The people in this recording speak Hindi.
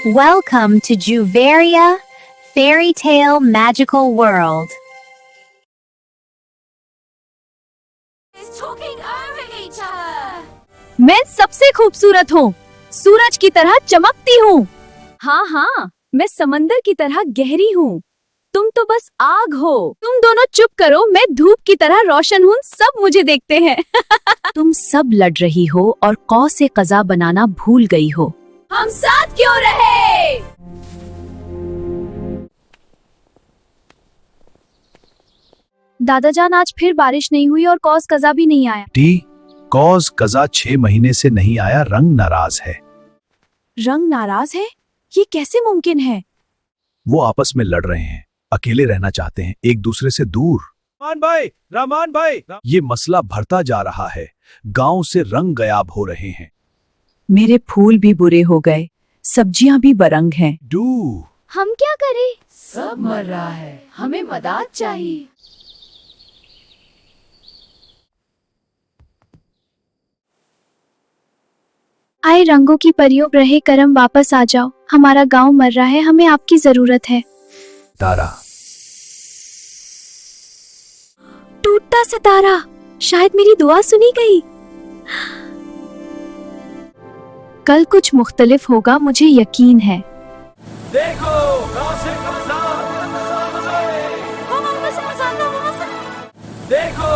Welcome to Juveria Fairy Tale Magical World. Talking over each other. मैं सबसे खूबसूरत हूँ, सूरज की तरह चमकती हूँ। हाँ, मैं समंदर की तरह गहरी हूँ। तुम तो बस आग हो। तुम दोनों चुप करो, मैं धूप की तरह रोशन हूँ, सब मुझे देखते हैं। तुम सब लड़ रही हो और कौ से कज़ा बनाना भूल गई हो। हम साथ क्यों रहे? दादाजान, आज फिर बारिश नहीं हुई और कौस कज़ा भी नहीं आया। टी कॉज कज़ा 6 महीने से नहीं आया, रंग नाराज है। रंग नाराज है? ये कैसे मुमकिन है? वो आपस में लड़ रहे हैं, अकेले रहना चाहते हैं, एक दूसरे से दूर। रामान भाई, ये मसला बढ़ता जा रहा है, गांव से रंग गायब हो रहे हैं। मेरे फूल भी बुरे हो गए, सब्जियां भी बरंग हैं। हम क्या करें? सब मर रहा है, हमें मदद चाहिए। आए रंगों की परियों, रहे करम, वापस आ जाओ। हमारा गांव मर रहा है, हमें आपकी जरूरत है। तारा, टूटता सितारा, शायद मेरी दुआ सुनी गई। कल कुछ मुख्तलिफ होगा, मुझे यकीन है। देखो देखो